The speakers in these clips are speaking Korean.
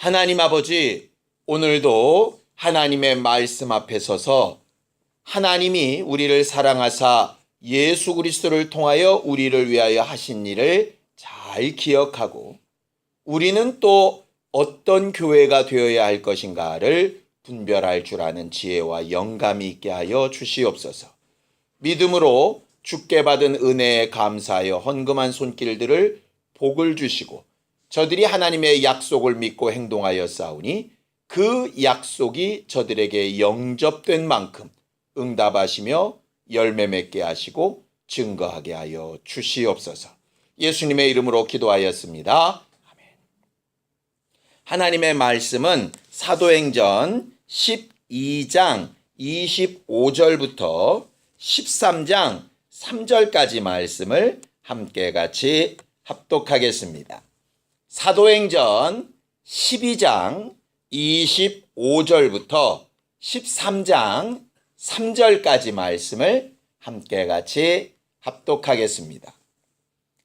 하나님 아버지, 오늘도 하나님의 말씀 앞에 서서 하나님이 우리를 사랑하사 예수 그리스도를 통하여 우리를 위하여 하신 일을 잘 기억하고 우리는 또 어떤 교회가 되어야 할 것인가를 분별할 줄 아는 지혜와 영감이 있게 하여 주시옵소서. 믿음으로 주께 받은 은혜에 감사하여 헌금한 손길들을 복을 주시고 저들이 하나님의 약속을 믿고 행동하여 싸우니 그 약속이 저들에게 영접된 만큼 응답하시며 열매 맺게 하시고 증거하게 하여 주시옵소서. 예수님의 이름으로 기도하였습니다. 아멘. 하나님의 말씀은 사도행전 12장 25절부터 13장 3절까지 말씀을 함께 같이 합독하겠습니다. 사도행전 12장 25절부터 13장 3절까지 말씀을 함께 같이 합독하겠습니다.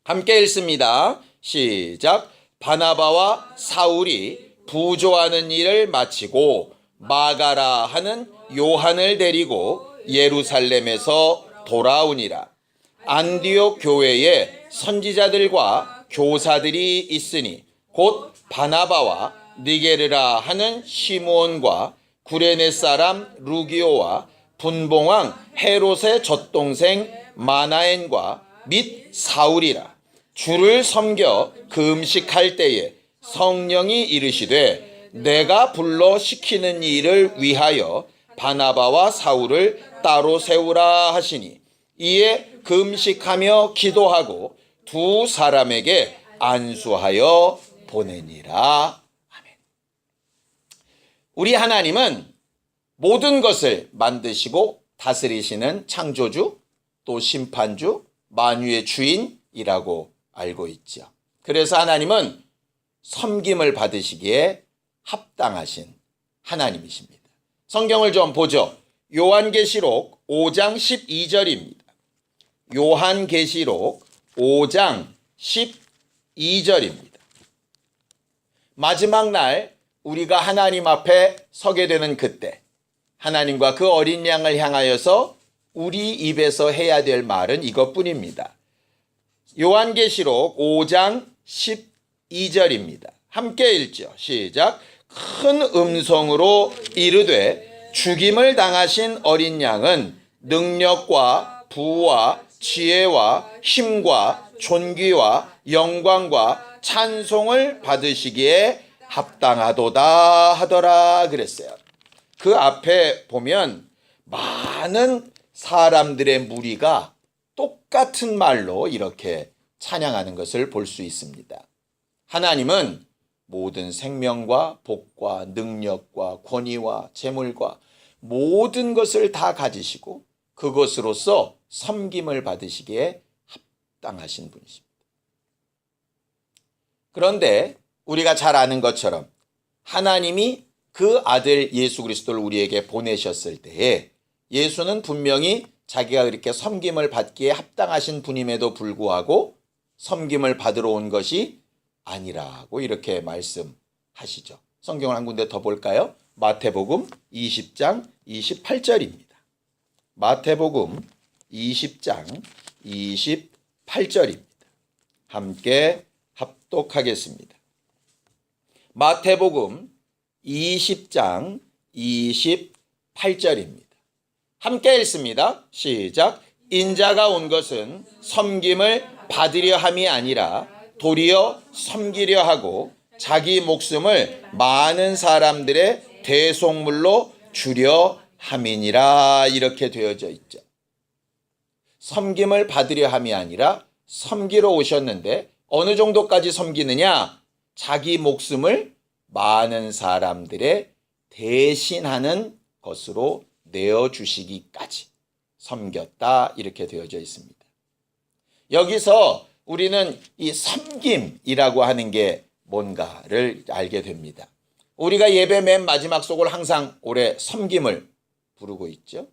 함께 읽습니다. 시작. 바나바와 사울이 부조하는 일을 마치고 마가라 하는 요한을 데리고 예루살렘에서 돌아오니라. 안디옥 교회에 선지자들과 교사들이 있으니 곧 바나바와 니게르라 하는 시므온과 구레네 사람 루기오와 분봉왕 헤롯의 젖동생 마나엔과 및 사울이라. 주를 섬겨 금식할 때에 성령이 이르시되 내가 불러 시키는 일을 위하여 바나바와 사울을 따로 세우라 하시니 이에 금식하며 기도하고 두 사람에게 안수하여 보내니라. 아멘. 우리 하나님은 모든 것을 만드시고 다스리시는 창조주 또 심판주 만유의 주인이라고 알고 있죠. 그래서 하나님은 섬김을 받으시기에 합당하신 하나님이십니다. 성경을 좀 보죠. 요한계시록 5장 12절입니다. 요한계시록 5장 12절입니다. 마지막 날 우리가 하나님 앞에 서게 되는 그때 하나님과 그 어린 양을 향하여서 우리 입에서 해야 될 말은 이것뿐입니다. 요한계시록 5장 12절입니다. 함께 읽죠. 시작. 큰 음성으로 이르되 죽임을 당하신 어린 양은 능력과 부와 지혜와 힘과 존귀와 영광과 찬송을 받으시기에 합당하도다 하더라 그랬어요. 그 앞에 보면 많은 사람들의 무리가 똑같은 말로 이렇게 찬양하는 것을 볼 수 있습니다. 하나님은 모든 생명과 복과 능력과 권위와 재물과 모든 것을 다 가지시고 그것으로서 섬김을 받으시기에 합당하신 분이십니다. 그런데 우리가 잘 아는 것처럼 하나님이 그 아들 예수 그리스도를 우리에게 보내셨을 때에 예수는 분명히 자기가 그렇게 섬김을 받기에 합당하신 분임에도 불구하고 섬김을 받으러 온 것이 아니라고 이렇게 말씀하시죠. 성경을 한 군데 더 볼까요? 마태복음 20장 28절입니다. 마태복음 20장 28절입니다. 함께 합독하겠습니다. 마태복음 20장 28절입니다. 함께 읽습니다. 시작. 인자가 온 것은 섬김을 받으려 함이 아니라 도리어 섬기려 하고 자기 목숨을 많은 사람들의 대속물로 주려 함이니라 이렇게 되어져 있죠. 섬김을 받으려 함이 아니라 섬기러 오셨는데 어느 정도까지 섬기느냐? 자기 목숨을 많은 사람들의 대신하는 것으로 내어주시기까지 섬겼다 이렇게 되어져 있습니다. 여기서 우리는 이 섬김이라고 하는 게 뭔가를 알게 됩니다. 우리가 예배 맨 마지막 속을 항상 올해 섬김을 부르고 있죠.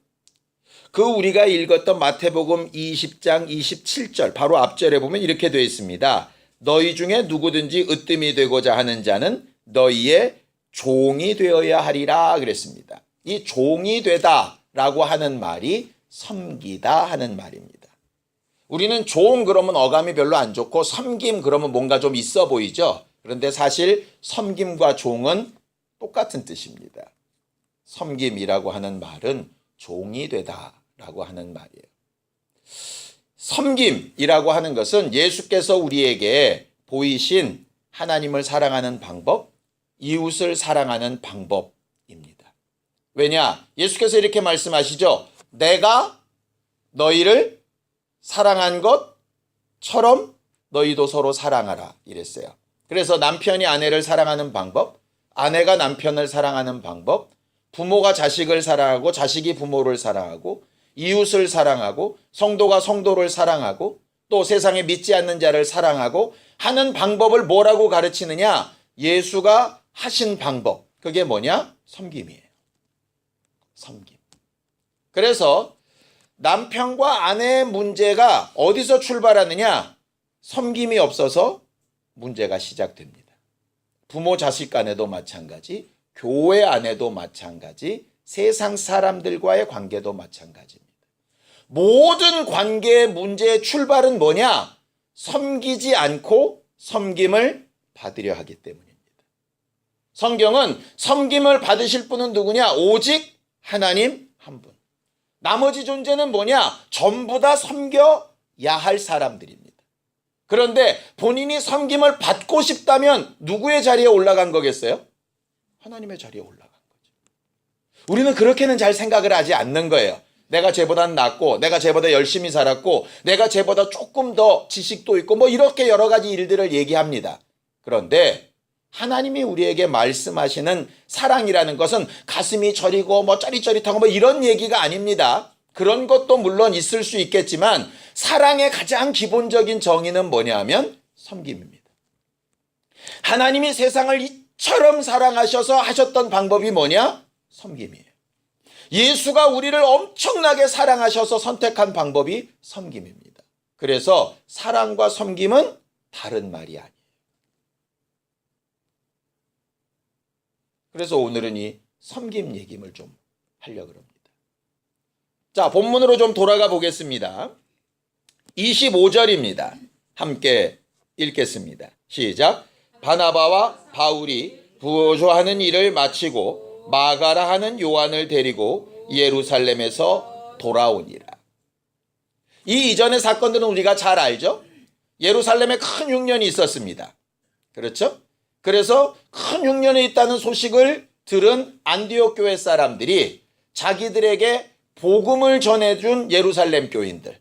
그 우리가 읽었던 마태복음 20장 27절 바로 앞절에 보면 이렇게 되어 있습니다. 너희 중에 누구든지 으뜸이 되고자 하는 자는 너희의 종이 되어야 하리라 그랬습니다. 이 종이 되다라고 하는 말이 섬기다 하는 말입니다. 우리는 종 그러면 어감이 별로 안 좋고 섬김 그러면 뭔가 좀 있어 보이죠. 그런데 사실 섬김과 종은 똑같은 뜻입니다. 섬김이라고 하는 말은 종이 되다라고 하는 말이에요. 섬김이라고 하는 것은 예수께서 우리에게 보이신 하나님을 사랑하는 방법, 이웃을 사랑하는 방법입니다. 왜냐? 예수께서 이렇게 말씀하시죠. 내가 너희를 사랑한 것처럼 너희도 서로 사랑하라 이랬어요. 그래서 남편이 아내를 사랑하는 방법, 아내가 남편을 사랑하는 방법, 부모가 자식을 사랑하고 자식이 부모를 사랑하고 이웃을 사랑하고 성도가 성도를 사랑하고 또 세상에 믿지 않는 자를 사랑하고 하는 방법을 뭐라고 가르치느냐? 예수가 하신 방법. 그게 뭐냐? 섬김이에요. 섬김. 그래서 남편과 아내의 문제가 어디서 출발하느냐? 섬김이 없어서 문제가 시작됩니다. 부모 자식 간에도 마찬가지, 교회 안에도 마찬가지, 세상 사람들과의 관계도 마찬가지입니다. 모든 관계의 문제의 출발은 뭐냐? 섬기지 않고 섬김을 받으려 하기 때문입니다. 성경은 섬김을 받으실 분은 누구냐? 오직 하나님 한 분. 나머지 존재는 뭐냐? 전부 다 섬겨야 할 사람들입니다. 그런데 본인이 섬김을 받고 싶다면 누구의 자리에 올라간 거겠어요? 하나님의 자리에 올라간 거죠. 우리는 그렇게는 잘 생각을 하지 않는 거예요. 내가 쟤보다는 낫고 내가 쟤보다 열심히 살았고 내가 쟤보다 조금 더 지식도 있고 뭐 이렇게 여러 가지 일들을 얘기합니다. 그런데 하나님이 우리에게 말씀하시는 사랑이라는 것은 가슴이 저리고 뭐 짜릿짜릿하고 뭐 이런 얘기가 아닙니다. 그런 것도 물론 있을 수 있겠지만 사랑의 가장 기본적인 정의는 뭐냐 하면 섬김입니다. 하나님이 세상을 이처럼 사랑하셔서 하셨던 방법이 뭐냐? 섬김이에요. 예수가 우리를 엄청나게 사랑하셔서 선택한 방법이 섬김입니다. 그래서 사랑과 섬김은 다른 말이 아니에요. 그래서 오늘은 이 섬김 얘기를 좀 하려고 합니다. 자, 본문으로 좀 돌아가 보겠습니다. 25절입니다. 함께 읽겠습니다. 시작. 바나바와 바울이 부조하는 일을 마치고 마가라 하는 요한을 데리고 예루살렘에서 돌아오니라. 이 이전의 사건들은 우리가 잘 알죠? 예루살렘에 큰 흉년이 있었습니다. 그렇죠? 그래서 큰 흉년이 있다는 소식을 들은 안디옥 교회 사람들이 자기들에게 복음을 전해준 예루살렘 교인들,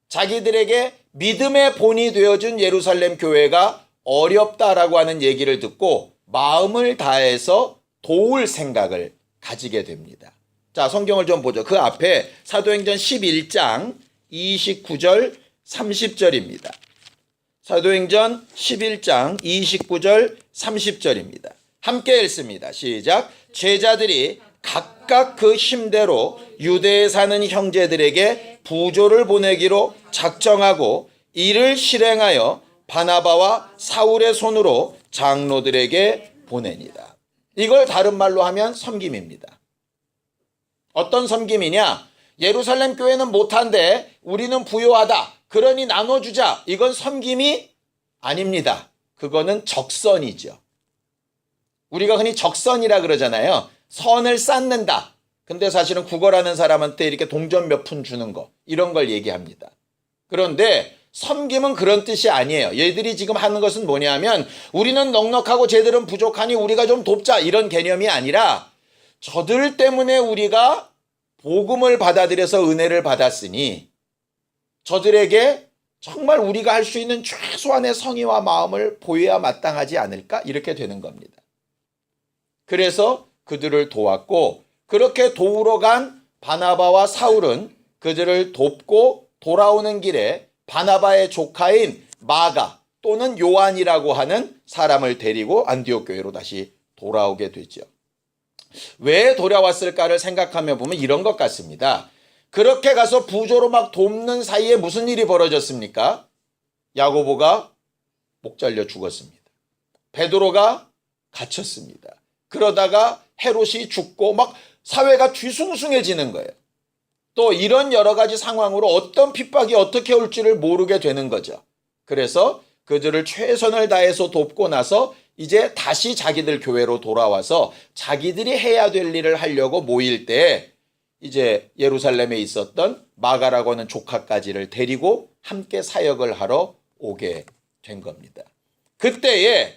자기들에게 믿음의 본이 되어준 예루살렘 교회가 어렵다라고 하는 얘기를 듣고 마음을 다해서 도울 생각을 가지게 됩니다. 자, 성경을 좀 보죠. 그 앞에 사도행전 11장 29절 30절입니다. 사도행전 11장 29절 30절입니다. 함께 읽습니다. 시작. 제자들이 각각 그 힘대로 유대에 사는 형제들에게 부조를 보내기로 작정하고 이를 실행하여 바나바와 사울의 손으로 장로들에게 보내니라. 이걸 다른 말로 하면 섬김입니다. 어떤 섬김이냐? 예루살렘 교회는 못한데 우리는 부요하다. 그러니 나눠주자. 이건 섬김이 아닙니다. 그거는 적선이죠. 우리가 흔히 적선이라 그러잖아요. 선을 쌓는다. 근데 사실은 국어라는 사람한테 이렇게 동전 몇 푼 주는 거, 이런 걸 얘기합니다. 그런데 섬김은 그런 뜻이 아니에요. 얘들이 지금 하는 것은 뭐냐면 우리는 넉넉하고 쟤들은 부족하니 우리가 좀 돕자, 이런 개념이 아니라 저들 때문에 우리가 복음을 받아들여서 은혜를 받았으니 저들에게 정말 우리가 할 수 있는 최소한의 성의와 마음을 보여야 마땅하지 않을까? 이렇게 되는 겁니다. 그래서 그들을 도왔고, 그렇게 도우러 간 바나바와 사울은 그들을 돕고 돌아오는 길에 바나바의 조카인 마가 또는 요한이라고 하는 사람을 데리고 안디옥 교회로 다시 돌아오게 되죠. 왜 돌아왔을까를 생각하며 보면 이런 것 같습니다. 그렇게 가서 부조로 막 돕는 사이에 무슨 일이 벌어졌습니까? 야고보가 목 잘려 죽었습니다. 베드로가 갇혔습니다. 그러다가 헤롯이 죽고 막 사회가 뒤숭숭해지는 거예요. 또 이런 여러 가지 상황으로 어떤 핍박이 어떻게 올지를 모르게 되는 거죠. 그래서 그들을 최선을 다해서 돕고 나서 이제 다시 자기들 교회로 돌아와서 자기들이 해야 될 일을 하려고 모일 때 이제 예루살렘에 있었던 마가라고 하는 조카까지를 데리고 함께 사역을 하러 오게 된 겁니다. 그때에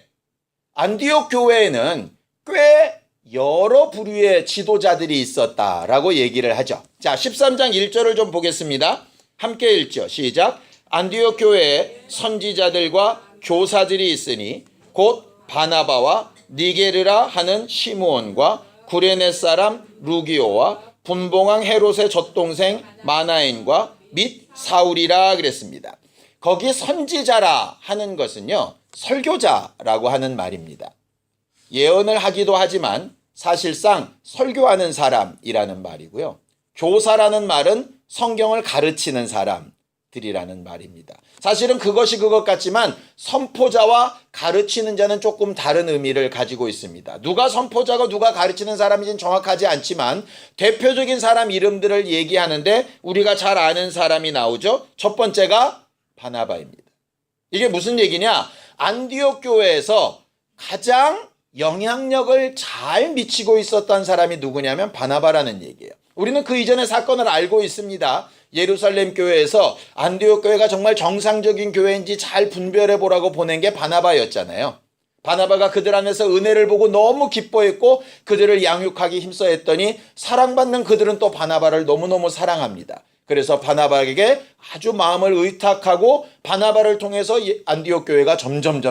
안디옥 교회에는 꽤 여러 부류의 지도자들이 있었다라고 얘기를 하죠. 자, 13장 1절을 좀 보겠습니다. 함께 읽죠. 시작. 안디옥 교회에 선지자들과 교사들이 있으니 곧 바나바와 니게르라 하는 시므온과 구레네 사람 루기오와 분봉왕 헤롯의 젖동생 마나엔과 및 사울이라 그랬습니다. 거기 선지자라 하는 것은요, 설교자라고 하는 말입니다. 예언을 하기도 하지만 사실상 설교하는 사람이라는 말이고요. 교사라는 말은 성경을 가르치는 사람들이라는 말입니다. 사실은 그것이 그것 같지만 선포자와 가르치는 자는 조금 다른 의미를 가지고 있습니다. 누가 선포자고 누가 가르치는 사람인지는 정확하지 않지만 대표적인 사람 이름들을 얘기하는데 우리가 잘 아는 사람이 나오죠. 첫 번째가 바나바입니다. 이게 무슨 얘기냐? 안디옥 교회에서 가장 영향력을 잘 미치고 있었던 사람이 누구냐면 바나바라는 얘기예요. 우리는 그 이전의 사건을 알고 있습니다. 예루살렘 교회에서 안디옥 교회가 정말 정상적인 교회인지 잘 분별해 보라고 보낸 게 바나바였잖아요. 바나바가 그들 안에서 은혜를 보고 너무 기뻐했고 그들을 양육하기 힘써 했더니 사랑받는 그들은 또 바나바를 너무너무 사랑합니다. 그래서 바나바에게 아주 마음을 의탁하고 바나바를 통해서 안디옥 교회가 점점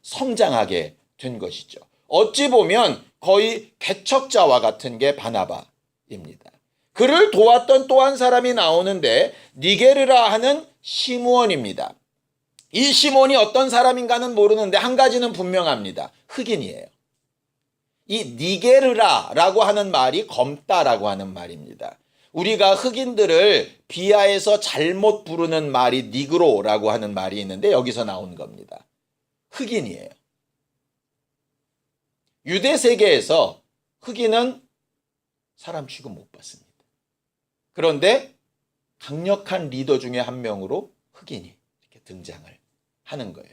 성장하게 된 것이죠. 어찌 보면 거의 개척자와 같은 게 바나바입니다. 그를 도왔던 또 한 사람이 나오는데 니게르라 하는 시므온입니다. 이 시몬이 어떤 사람인가는 모르는데 한 가지는 분명합니다. 흑인이에요. 이 니게르라라고 하는 말이 검다라고 하는 말입니다. 우리가 흑인들을 비하해서 잘못 부르는 말이 니그로라고 하는 말이 있는데 여기서 나온 겁니다. 흑인이에요. 유대 세계에서 흑인은 사람 취급 못 받습니다. 그런데 강력한 리더 중에 한 명으로 흑인이 이렇게 등장을 하는 거예요.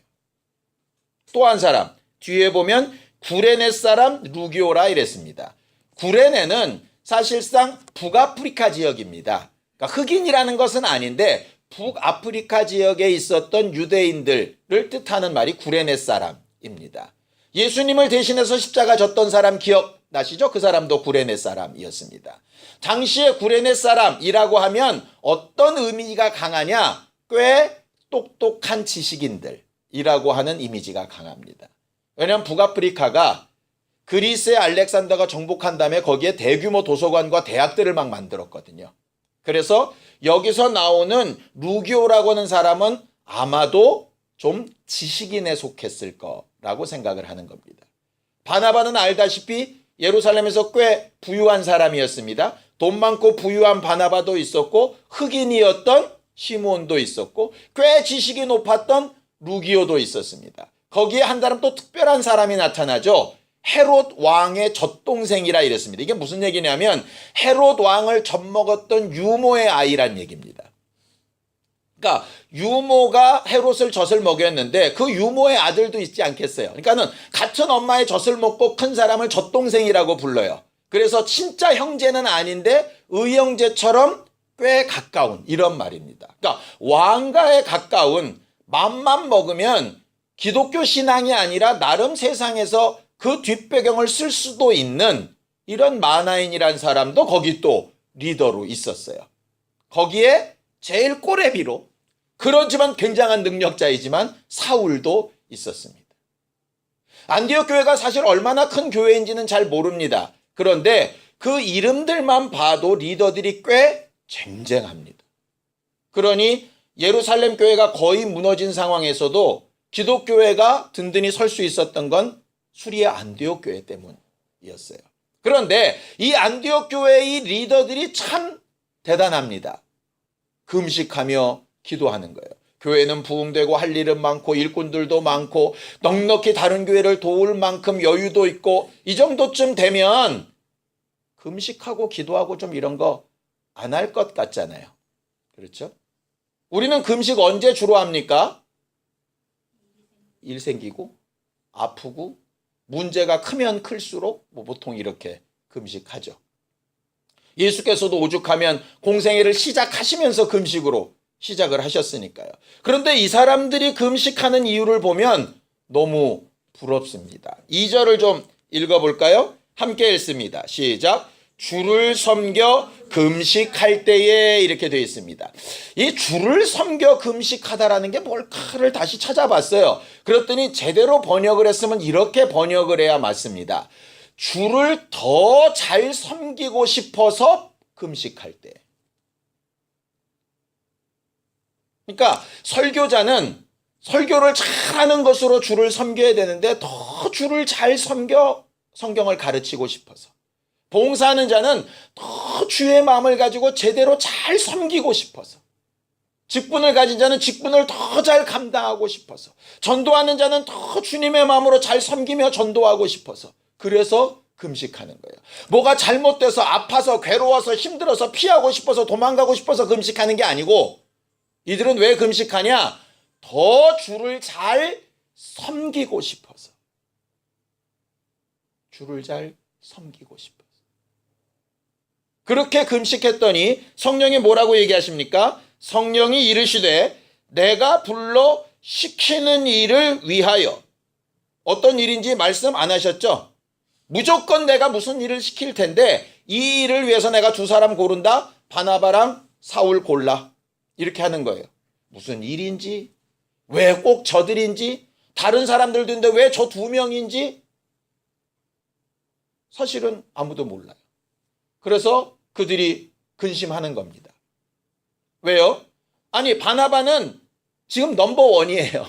또 한 사람, 뒤에 보면 구레네 사람 루기오라 이랬습니다. 구레네는 사실상 북아프리카 지역입니다. 그러니까 흑인이라는 것은 아닌데 북아프리카 지역에 있었던 유대인들을 뜻하는 말이 구레네 사람입니다. 예수님을 대신해서 십자가 졌던 사람 기억나시죠? 그 사람도 구레네 사람이었습니다. 당시에 구레네 사람이라고 하면 어떤 의미가 강하냐? 꽤 똑똑한 지식인들이라고 하는 이미지가 강합니다. 왜냐하면 북아프리카가 그리스의 알렉산더가 정복한 다음에 거기에 대규모 도서관과 대학들을 막 만들었거든요. 그래서 여기서 나오는 루기오라고 하는 사람은 아마도 좀 지식인에 속했을 거라고 생각을 하는 겁니다. 바나바는 알다시피 예루살렘에서 꽤 부유한 사람이었습니다. 돈 많고 부유한 바나바도 있었고 흑인이었던 시므온도 있었고 꽤 지식이 높았던 루기오도 있었습니다. 거기에 한 사람 또 특별한 사람이 나타나죠. 헤롯 왕의 젖동생이라 이랬습니다. 이게 무슨 얘기냐면 헤롯 왕을 젖먹었던 유모의 아이란 얘기입니다. 그러니까 유모가 헤롯을 젖을 먹였는데 그 유모의 아들도 있지 않겠어요. 그러니까는 같은 엄마의 젖을 먹고 큰 사람을 젖동생이라고 불러요. 그래서 진짜 형제는 아닌데 의형제처럼 꽤 가까운 이런 말입니다. 그러니까 왕가에 가까운 맘만 먹으면 기독교 신앙이 아니라 나름 세상에서 그 뒷배경을 쓸 수도 있는 이런 마나인이라는 사람도 거기 또 리더로 있었어요. 거기에 제일 꼬레비로 그렇지만 굉장한 능력자이지만 사울도 있었습니다. 안디옥 교회가 사실 얼마나 큰 교회인지는 잘 모릅니다. 그런데 그 이름들만 봐도 리더들이 꽤 쟁쟁합니다. 그러니 예루살렘 교회가 거의 무너진 상황에서도 기독교회가 든든히 설 수 있었던 건 수리의 안디옥 교회 때문이었어요. 그런데 이 안디옥 교회의 리더들이 참 대단합니다. 금식하며 기도하는 거예요. 교회는 부흥되고 할 일은 많고 일꾼들도 많고 넉넉히 다른 교회를 도울 만큼 여유도 있고 이 정도쯤 되면 금식하고 기도하고 좀 이런 거 안 할 것 같잖아요. 그렇죠? 우리는 금식 언제 주로 합니까? 일 생기고 아프고 문제가 크면 클수록 보통 이렇게 금식하죠. 예수께서도 오죽하면 공생애를 시작하시면서 금식으로 시작을 하셨으니까요. 그런데 이 사람들이 금식하는 이유를 보면 너무 부럽습니다. 2절을 좀 읽어볼까요? 함께 읽습니다. 시작. 주를 섬겨 금식할 때에 이렇게 되어 있습니다. 이 주를 섬겨 금식하다라는 게 뭘까를 다시 찾아봤어요. 그랬더니 제대로 번역을 했으면 이렇게 번역을 해야 맞습니다. 주를 더 잘 섬기고 싶어서 금식할 때. 그러니까 설교자는 설교를 잘하는 것으로 주를 섬겨야 되는데 더 주를 잘 섬겨 성경을 가르치고 싶어서. 봉사하는 자는 더 주의 마음을 가지고 제대로 잘 섬기고 싶어서. 직분을 가진 자는 직분을 더 잘 감당하고 싶어서. 전도하는 자는 더 주님의 마음으로 잘 섬기며 전도하고 싶어서. 그래서 금식하는 거예요. 뭐가 잘못돼서 아파서 괴로워서 힘들어서 피하고 싶어서 도망가고 싶어서 금식하는 게 아니고 이들은 왜 금식하냐? 더 주를 잘 섬기고 싶어서. 주를 잘 섬기고 싶어서. 그렇게 금식했더니 성령이 뭐라고 얘기하십니까? 성령이 이르시되 내가 불러 시키는 일을 위하여. 어떤 일인지 말씀 안 하셨죠? 무조건 내가 무슨 일을 시킬 텐데 이 일을 위해서 내가 두 사람 고른다. 바나바랑 사울 골라. 이렇게 하는 거예요. 무슨 일인지, 왜 꼭 저들인지, 다른 사람들도 있는데 왜 저 두 명인지 사실은 아무도 몰라요. 그래서 그들이 근심하는 겁니다. 왜요? 아니 바나바는 지금 넘버원이에요.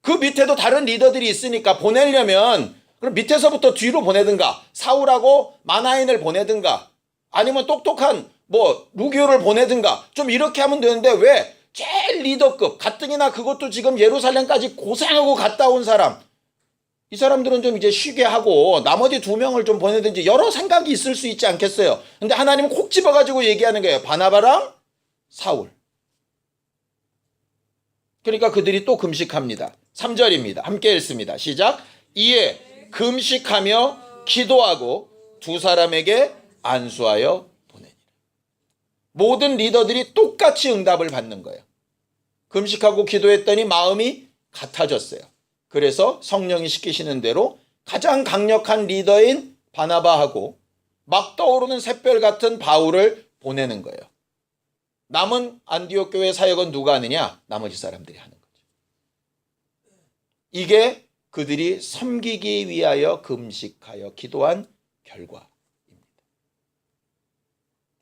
그 밑에도 다른 리더들이 있으니까 보내려면 그럼 밑에서부터 뒤로 보내든가 사울하고 마나인을 보내든가 아니면 똑똑한 루기오를 보내든가 좀 이렇게 하면 되는데 왜 제일 리더급 가뜩이나 그것도 지금 예루살렘까지 고생하고 갔다 온 사람 이 사람들은 좀 이제 쉬게 하고 나머지 두 명을 좀 보내든지 여러 생각이 있을 수 있지 않겠어요. 근데 하나님은 콕 집어가지고 얘기하는 거예요. 바나바랑 사울. 그러니까 그들이 또 금식합니다. 3절입니다. 함께 읽습니다. 시작. 이에 금식하며 기도하고 두 사람에게 안수하여 보내니라. 모든 리더들이 똑같이 응답을 받는 거예요. 금식하고 기도했더니 마음이 같아졌어요. 그래서 성령이 시키시는 대로 가장 강력한 리더인 바나바하고 막 떠오르는 샛별 같은 바울을 보내는 거예요. 남은 안디옥 교회 사역은 누가 하느냐? 나머지 사람들이 하는 거죠. 이게 그들이 섬기기 위하여 금식하여 기도한 결과입니다.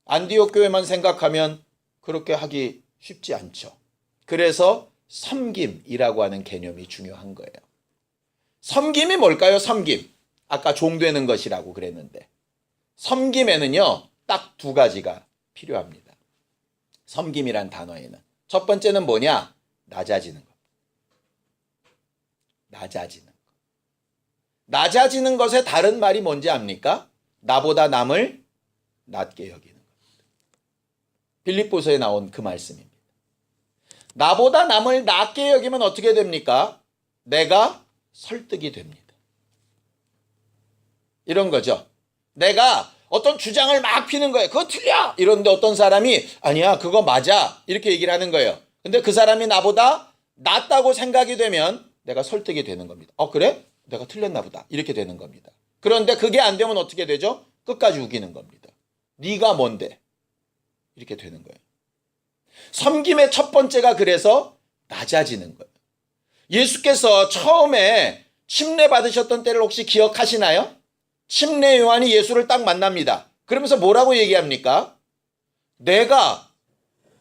안디옥 교회만 생각하면 그렇게 하기 쉽지 않죠. 그래서 섬김이라고 하는 개념이 중요한 거예요. 섬김이 뭘까요? 섬김. 아까 종되는 것이라고 그랬는데 섬김에는요 딱 두 가지가 필요합니다. 섬김이란 단어에는 첫 번째는 뭐냐? 낮아지는 것. 낮아지는 것. 낮아지는 것의 다른 말이 뭔지 압니까? 나보다 남을 낮게 여기는 겁니다. 빌립보서에 나온 그 말씀입니다. 나보다 남을 낮게 여기면 어떻게 됩니까? 내가 설득이 됩니다. 이런 거죠. 내가 어떤 주장을 막 피는 거예요. 그거 틀려! 이러는데 어떤 사람이 아니야 그거 맞아 이렇게 얘기를 하는 거예요. 근데 그 사람이 나보다 낫다고 생각이 되면 내가 설득이 되는 겁니다. 그래? 내가 틀렸나 보다 이렇게 되는 겁니다. 그런데 그게 안 되면 어떻게 되죠? 끝까지 우기는 겁니다. 네가 뭔데? 이렇게 되는 거예요. 섬김의 첫 번째가 그래서 낮아지는 거예요. 예수께서 처음에 침례 받으셨던 때를 혹시 기억하시나요? 침례 요한이 예수를 딱 만납니다. 그러면서 뭐라고 얘기합니까? 내가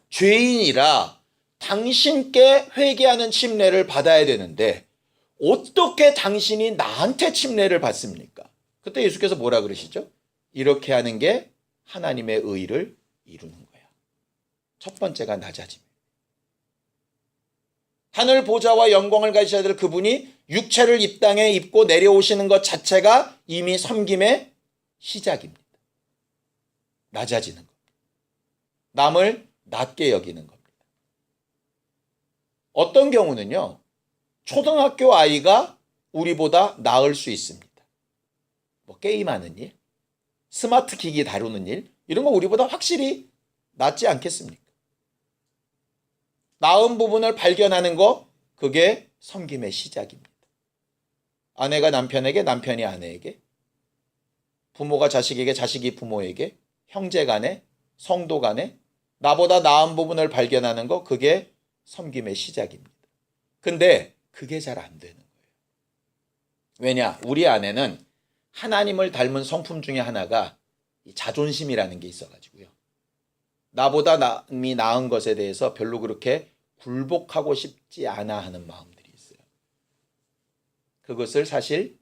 죄인이라 당신께 회개하는 침례를 받아야 되는데 어떻게 당신이 나한테 침례를 받습니까? 그때 예수께서 뭐라 그러시죠? 이렇게 하는 게 하나님의 의를 이루는 거야. 첫 번째가 낮아짐. 하늘 보좌와 영광을 가지셔야 될 그분이 육체를 이 땅에 입고 내려오시는 것 자체가 이미 섬김의 시작입니다. 낮아지는 것. 남을 낮게 여기는 겁니다. 어떤 경우는요, 초등학교 아이가 우리보다 나을 수 있습니다. 뭐 게임하는 일, 스마트 기기 다루는 일, 이런 거 우리보다 확실히 낫지 않겠습니까? 나은 부분을 발견하는 거, 그게 섬김의 시작입니다. 아내가 남편에게, 남편이 아내에게, 부모가 자식에게, 자식이 부모에게, 형제 간에, 성도 간에 나보다 나은 부분을 발견하는 거, 그게 섬김의 시작입니다. 근데 그게 잘 안 되는 거예요. 왜냐? 우리 안에는 하나님을 닮은 성품 중에 하나가 자존심이라는 게 있어가지고요. 나보다 남이 나은 것에 대해서 별로 그렇게 굴복하고 싶지 않아 하는 마음들이 있어요. 그것을 사실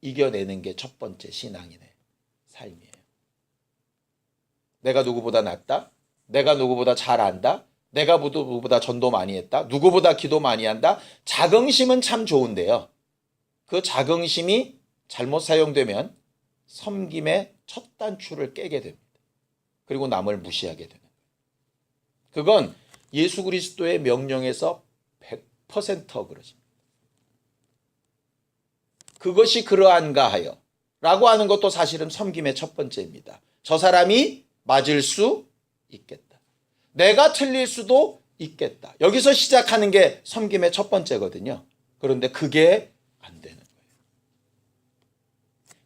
이겨내는 게 첫 번째 신앙인의 삶이에요. 내가 누구보다 낫다. 내가 누구보다 잘 안다. 내가 누구보다 전도 많이 했다. 누구보다 기도 많이 한다. 자긍심은 참 좋은데요. 그 자긍심이 잘못 사용되면 섬김의 첫 단추를 깨게 됩니다. 그리고 남을 무시하게 되는 거예요. 그건 예수 그리스도의 명령에서 100% 그러십니다. 그것이 그러한가 하여 라고 하는 것도 사실은 섬김의 첫 번째입니다. 저 사람이 맞을 수 있겠다. 내가 틀릴 수도 있겠다. 여기서 시작하는 게 섬김의 첫 번째거든요. 그런데 그게 안 되는 거예요.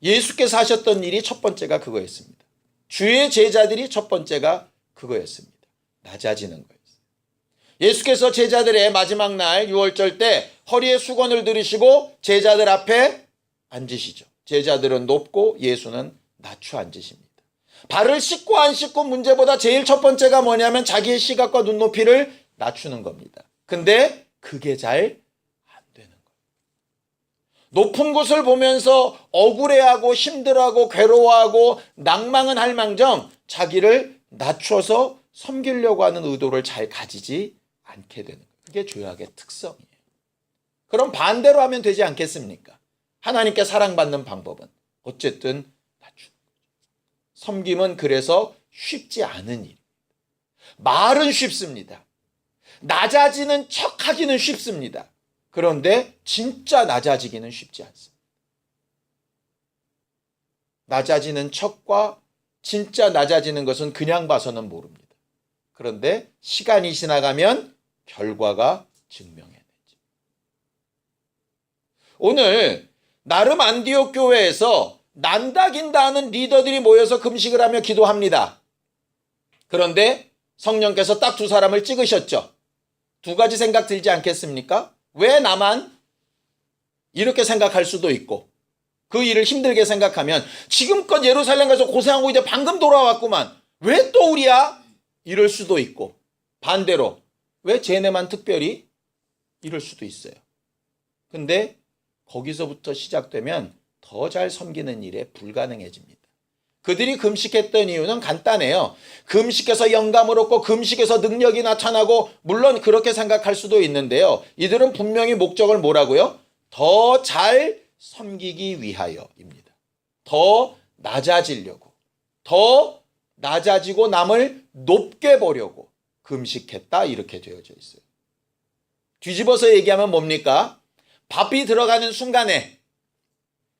예수께서 하셨던 일이 첫 번째가 그거였습니다. 주의 제자들이 첫 번째가 그거였습니다. 낮아지는 거였어요. 예수께서 제자들의 마지막 날 유월절 때 허리에 수건을 들으시고 제자들 앞에 앉으시죠. 제자들은 높고 예수는 낮춰 앉으십니다. 발을 씻고 안 씻고 문제보다 제일 첫 번째가 뭐냐면 자기의 시각과 눈높이를 낮추는 겁니다. 근데 그게 잘 안 되는 거예요. 높은 곳을 보면서 억울해하고 힘들어하고 괴로워하고 낭망은 할 망정 자기를 낮춰서 섬기려고 하는 의도를 잘 가지지 않게 되는 거예요. 그게 죄악의 특성이에요. 그럼 반대로 하면 되지 않겠습니까? 하나님께 사랑받는 방법은 어쨌든 낮추는 거죠. 섬김은 그래서 쉽지 않은 일입니다. 말은 쉽습니다. 낮아지는 척하기는 쉽습니다. 그런데 진짜 낮아지기는 쉽지 않습니다. 낮아지는 척과 진짜 낮아지는 것은 그냥 봐서는 모릅니다. 그런데 시간이 지나가면 결과가 증명해내죠. 오늘 나름 안디옥 교회에서 난다긴다 하는 리더들이 모여서 금식을 하며 기도합니다. 그런데 성령께서 딱 두 사람을 찍으셨죠. 두 가지 생각 들지 않겠습니까? 왜 나만? 이렇게 생각할 수도 있고 그 일을 힘들게 생각하면 지금껏 예루살렘 가서 고생하고 이제 방금 돌아왔구만. 왜 또 우리야? 이럴 수도 있고 반대로 왜 쟤네만 특별히? 이럴 수도 있어요. 근데 거기서부터 시작되면 더 잘 섬기는 일에 불가능해집니다. 그들이 금식했던 이유는 간단해요. 금식해서 영감을 얻고 금식해서 능력이 나타나고 물론 그렇게 생각할 수도 있는데요. 이들은 분명히 목적을 뭐라고요? 더 잘 섬기기 위하여입니다. 더 낮아지려고, 더 낮아지고 남을 높게 보려고 금식했다 이렇게 되어져 있어요. 뒤집어서 얘기하면 뭡니까? 밥이 들어가는 순간에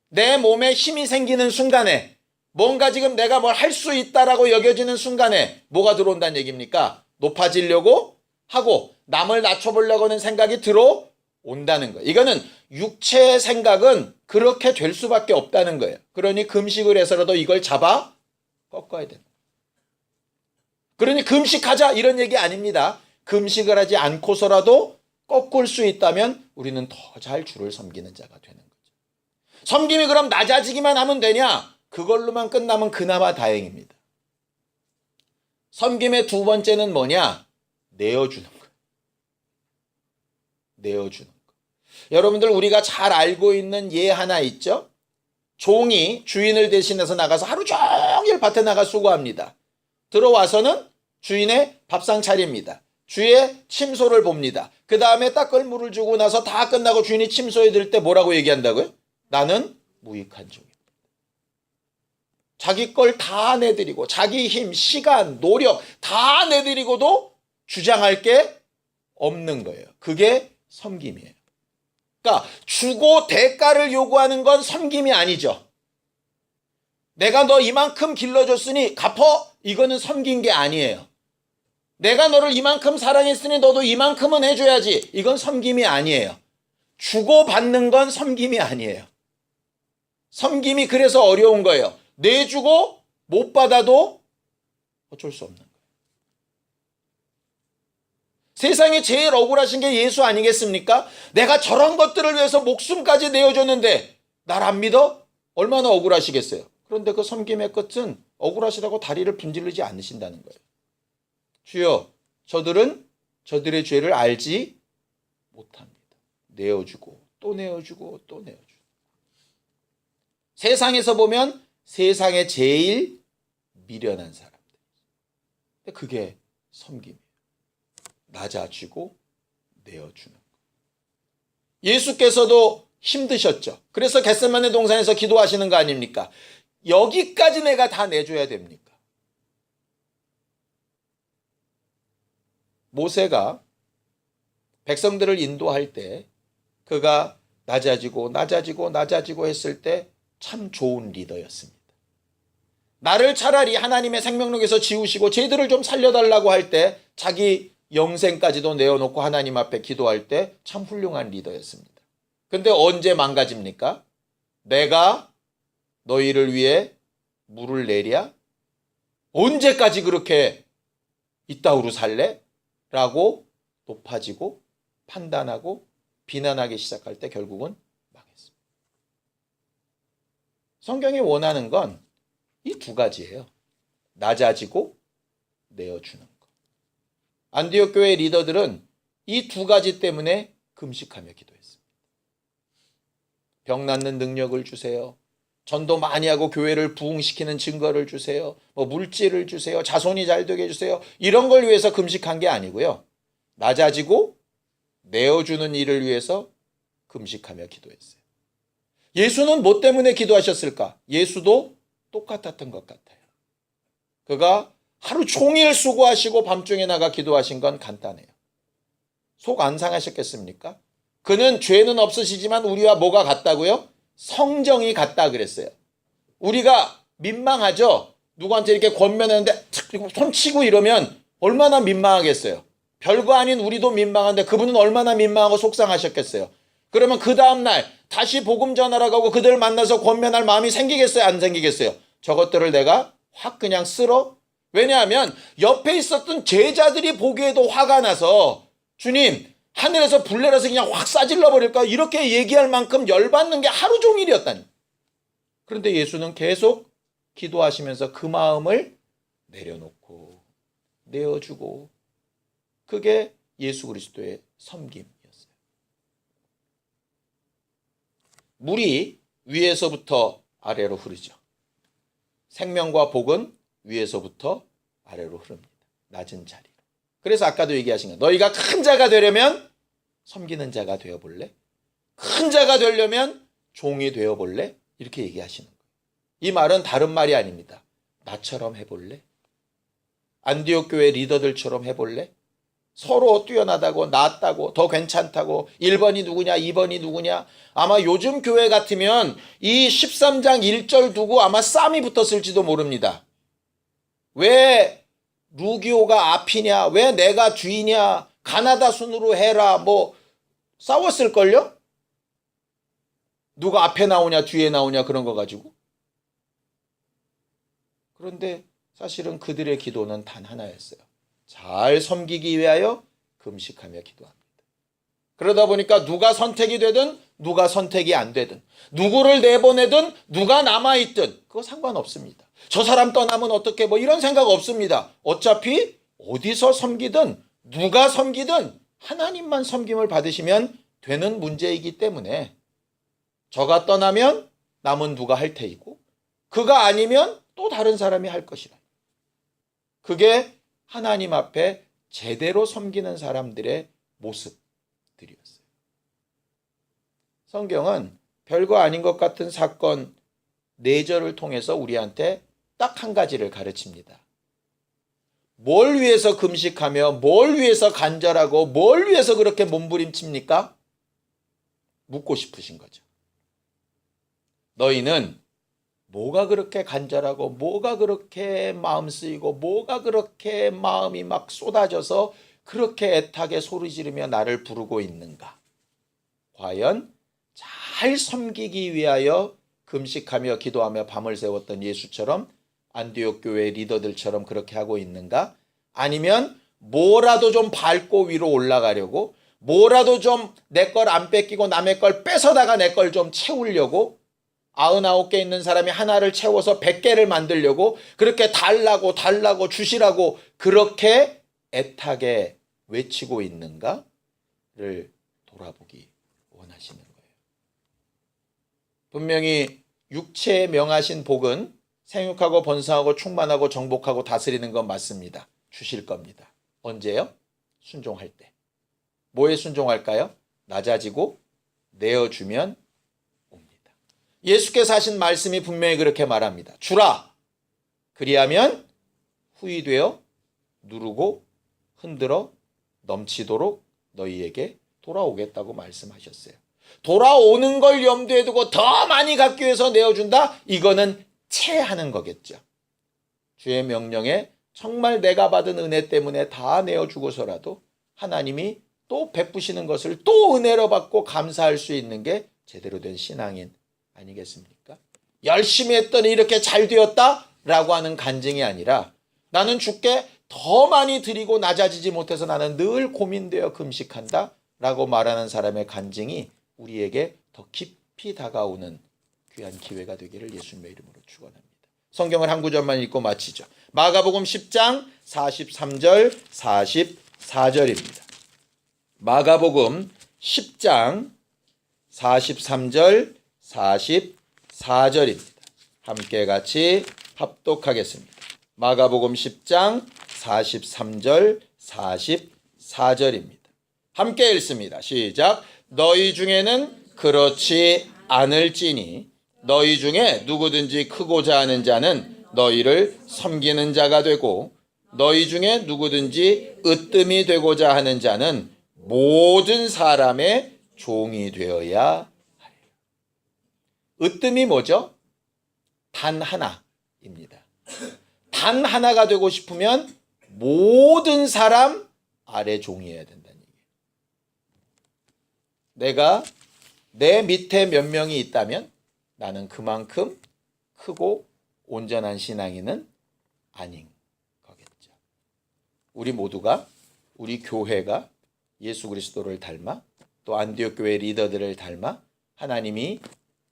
내 몸에 힘이 생기는 순간에 뭔가 지금 내가 뭘 할 수 있다라고 여겨지는 순간에 뭐가 들어온다는 얘기입니까? 높아지려고 하고 남을 낮춰보려고 하는 생각이 들어온다는 거예요. 이거는 육체의 생각은 그렇게 될 수밖에 없다는 거예요. 그러니 금식을 해서라도 이걸 잡아 꺾어야 됩니다. 그러니 금식하자 이런 얘기 아닙니다. 금식을 하지 않고서라도 꺾을 수 있다면 우리는 더 잘 주를 섬기는 자가 되는 거죠. 섬김이 그럼 낮아지기만 하면 되냐? 그걸로만 끝나면 그나마 다행입니다. 섬김의 두 번째는 뭐냐? 내어주는 거예요. 내어주는 거. 여러분들 우리가 잘 알고 있는 예 하나 있죠? 종이 주인을 대신해서 나가서 하루 종일 밭에 나가 수고합니다. 들어와서는 주인의 밥상 차립니다. 주의 침소를 봅니다. 그 다음에 닦을 물을 주고 나서 다 끝나고 주인이 침소에 들 때 뭐라고 얘기한다고요? 나는 무익한 종이다. 자기 걸 다 내드리고 자기 힘, 시간, 노력 다 내드리고도 주장할 게 없는 거예요. 그게 섬김이에요. 그러니까 주고 대가를 요구하는 건 섬김이 아니죠. 내가 너 이만큼 길러줬으니 갚어? 이거는 섬긴 게 아니에요. 내가 너를 이만큼 사랑했으니 너도 이만큼은 해줘야지. 이건 섬김이 아니에요. 주고받는 건 섬김이 아니에요. 섬김이 그래서 어려운 거예요. 내주고 못 받아도 어쩔 수 없는 거예요. 세상에 제일 억울하신 게 예수 아니겠습니까? 내가 저런 것들을 위해서 목숨까지 내어줬는데 날 안 믿어? 얼마나 억울하시겠어요. 그런데 그 섬김의 끝은 억울하시다고 다리를 분질르지 않으신다는 거예요. 주여, 저들은 저들의 죄를 알지 못합니다. 내어주고 또 내어주고 또 내어주고. 세상에서 보면 세상에 제일 미련한 사람들. 근데 그게 섬김이에요. 낮아지고 내어주는 거. 예수께서도 힘드셨죠. 그래서 겟세마네 동산에서 기도하시는 거 아닙니까? 여기까지 내가 다 내줘야 됩니까? 모세가 백성들을 인도할 때 그가 낮아지고 했을 때 참 좋은 리더였습니다. 나를 차라리 하나님의 생명록에서 지우시고 쟤들을 좀 살려달라고 할 때 자기 영생까지도 내어놓고 하나님 앞에 기도할 때 참 훌륭한 리더였습니다. 근데 언제 망가집니까? 내가 너희를 위해 물을 내랴? 언제까지 그렇게 이따구로 살래? 라고 높아지고 판단하고 비난하기 시작할 때 결국은 망했습니다. 성경이 원하는 건 이 두 가지예요. 낮아지고 내어주는 것. 안디옥 교회 리더들은 이 두 가지 때문에 금식하며 기도했습니다. 병 낫는 능력을 주세요. 전도 많이 하고 교회를 부흥시키는 증거를 주세요. 물질을 주세요. 자손이 잘 되게 해주세요. 이런 걸 위해서 금식한 게 아니고요. 낮아지고 내어주는 일을 위해서 금식하며 기도했어요. 예수는 뭐 때문에 기도하셨을까? 예수도 똑같았던 것 같아요. 그가 하루 종일 수고하시고 밤중에 나가 기도하신 건 간단해요. 속 안 상하셨겠습니까? 그는 죄는 없으시지만 우리와 뭐가 같다고요? 성정이 같다 그랬어요. 우리가 민망하죠? 누구한테 이렇게 권면하는데 손 치고 이러면 얼마나 민망하겠어요. 별거 아닌 우리도 민망한데 그분은 얼마나 민망하고 속상하셨겠어요. 그러면 그 다음날 다시 복음 전하러 가고 그들을 만나서 권면할 마음이 생기겠어요? 안 생기겠어요? 저것들을 내가 확 그냥 쓸어? 왜냐하면 옆에 있었던 제자들이 보기에도 화가 나서 주님 하늘에서 불 내려서 그냥 확 싸질러 버릴까? 이렇게 얘기할 만큼 열받는 게 하루 종일이었다니. 그런데 예수는 계속 기도하시면서 그 마음을 내려놓고 내어주고 그게 예수 그리스도의 섬김이었어요. 물이 위에서부터 아래로 흐르죠. 생명과 복은 위에서부터 아래로 흐릅니다. 낮은 자리로. 그래서 아까도 얘기하신 거 너희가 큰 자가 되려면 섬기는 자가 되어볼래? 큰 자가 되려면 종이 되어볼래? 이렇게 얘기하시는 거예요. 이 말은 다른 말이 아닙니다. 나처럼 해볼래? 안디옥 교회 리더들처럼 해볼래? 서로 뛰어나다고 낫다고 더 괜찮다고 1번이 누구냐 2번이 누구냐 아마 요즘 교회 같으면 이 13장 1절 두고 아마 싸움이 붙었을지도 모릅니다. 왜 루기오가 앞이냐 왜 내가 뒤냐 가나다 순으로 해라 싸웠을걸요? 누가 앞에 나오냐 뒤에 나오냐 그런 거 가지고. 그런데 사실은 그들의 기도는 단 하나였어요. 잘 섬기기 위하여 금식하며 기도합니다. 그러다 보니까 누가 선택이 되든 누가 선택이 안 되든 누구를 내보내든 누가 남아있든 그거 상관없습니다. 저 사람 떠나면 어떻게 이런 생각 없습니다. 어차피 어디서 섬기든 누가 섬기든 하나님만 섬김을 받으시면 되는 문제이기 때문에 저가 떠나면 남은 누가 할 테이고 그가 아니면 또 다른 사람이 할 것이라. 그게 하나님 앞에 제대로 섬기는 사람들의 모습들이었어요. 성경은 별거 아닌 것 같은 사건 4절을 통해서 우리한테 딱 한 가지를 가르칩니다. 뭘 위해서 금식하며 뭘 위해서 간절하고 뭘 위해서 그렇게 몸부림칩니까? 묻고 싶으신 거죠. 너희는 뭐가 그렇게 간절하고 뭐가 그렇게 마음 쓰이고 뭐가 그렇게 마음이 막 쏟아져서 그렇게 애타게 소리 지르며 나를 부르고 있는가? 과연 잘 섬기기 위하여 금식하며 기도하며 밤을 새웠던 예수처럼 안디옥 교회 리더들처럼 그렇게 하고 있는가? 아니면 뭐라도 좀 밟고 위로 올라가려고, 뭐라도 좀 내 걸 안 뺏기고 남의 걸 뺏어다가 내 걸 좀 채우려고, 99개 있는 사람이 하나를 채워서 100개를 만들려고 그렇게 달라고 주시라고 그렇게 애타게 외치고 있는가를 돌아보기 원하시는 거예요. 분명히 육체에 명하신 복은 생육하고 번성하고 충만하고 정복하고 다스리는 건 맞습니다. 주실 겁니다. 언제요? 순종할 때. 뭐에 순종할까요? 낮아지고 내어주면 옵니다. 예수께서 하신 말씀이 분명히 그렇게 말합니다. 주라. 그리하면 후히되어 누르고 흔들어 넘치도록 너희에게 돌아오겠다고 말씀하셨어요. 돌아오는 걸 염두에 두고 더 많이 갖기 위해서 내어준다? 이거는 체하는 거겠죠. 주의 명령에 정말 내가 받은 은혜 때문에 다 내어주고서라도 하나님이 또 베푸시는 것을 또 은혜로 받고 감사할 수 있는 게 제대로 된 신앙인 아니겠습니까? 열심히 했더니 이렇게 잘 되었다? 라고 하는 간증이 아니라 나는 주께 더 많이 드리고 낮아지지 못해서 나는 늘 고민되어 금식한다? 라고 말하는 사람의 간증이 우리에게 더 깊이 다가오는 귀한 기회가 되기를 예수님의 이름으로 축원합니다. 성경을 한 구절만 읽고 마치죠. 마가복음 10장 43절 44절입니다. 마가복음 10장 43절 44절입니다. 함께 같이 합독하겠습니다. 마가복음 10장 43절 44절입니다. 함께 읽습니다. 시작. 너희 중에는 그렇지 않을지니 너희 중에 누구든지 크고자 하는 자는 너희를 섬기는 자가 되고 너희 중에 누구든지 으뜸이 되고자 하는 자는 모든 사람의 종이 되어야 하리라. 으뜸이 뭐죠? 단 하나입니다. 단 하나가 되고 싶으면 모든 사람 아래 종이어야 된다는 얘기예요. 내가 내 밑에 몇 명이 있다면 나는 그만큼 크고 온전한 신앙인은 아닌 거겠죠. 우리 모두가, 우리 교회가 예수 그리스도를 닮아 또 안디옥 교회 리더들을 닮아 하나님이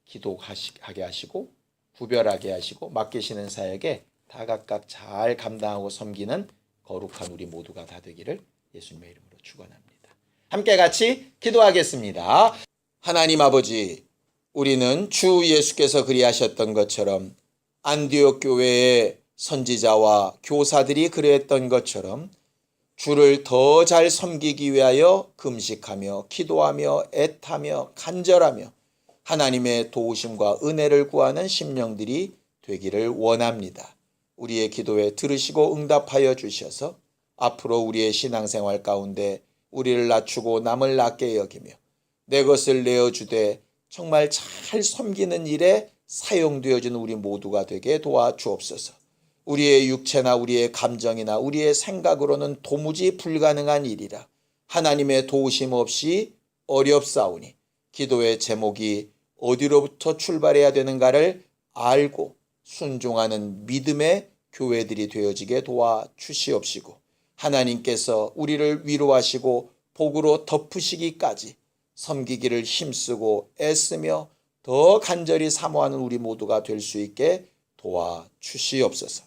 기도하게 하시고 구별하게 하시고 맡기시는 사역에 다 각각 잘 감당하고 섬기는 거룩한 우리 모두가 다 되기를 예수님의 이름으로 축원합니다. 함께 같이 기도하겠습니다. 하나님 아버지, 우리는 주 예수께서 그리하셨던 것처럼 안디옥 교회의 선지자와 교사들이 그랬던 것처럼 주를 더 잘 섬기기 위하여 금식하며 기도하며 애타며 간절하며 하나님의 도우심과 은혜를 구하는 심령들이 되기를 원합니다. 우리의 기도에 들으시고 응답하여 주셔서 앞으로 우리의 신앙생활 가운데 우리를 낮추고 남을 낮게 여기며 내 것을 내어주되 정말 잘 섬기는 일에 사용되어진 우리 모두가 되게 도와주옵소서. 우리의 육체나 우리의 감정이나 우리의 생각으로는 도무지 불가능한 일이라 하나님의 도우심 없이 어렵사오니 기도의 제목이 어디로부터 출발해야 되는가를 알고 순종하는 믿음의 교회들이 되어지게 도와주시옵시고 하나님께서 우리를 위로하시고 복으로 덮으시기까지 섬기기를 힘쓰고 애쓰며 더 간절히 사모하는 우리 모두가 될 수 있게 도와주시옵소서.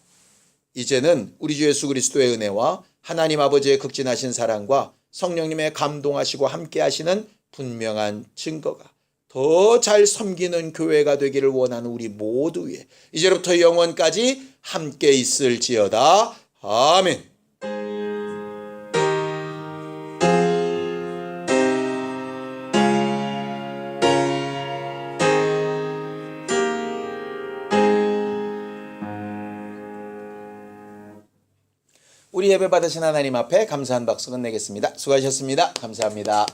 이제는 우리 주 예수 그리스도의 은혜와 하나님 아버지의 극진하신 사랑과 성령님의 감동하시고 함께 하시는 분명한 증거가 더 잘 섬기는 교회가 되기를 원하는 우리 모두 위에 이제부터 영원까지 함께 있을지어다. 아멘. 우리 예배 받으신 하나님 앞에 감사한 박수 건네겠습니다. 수고하셨습니다. 감사합니다.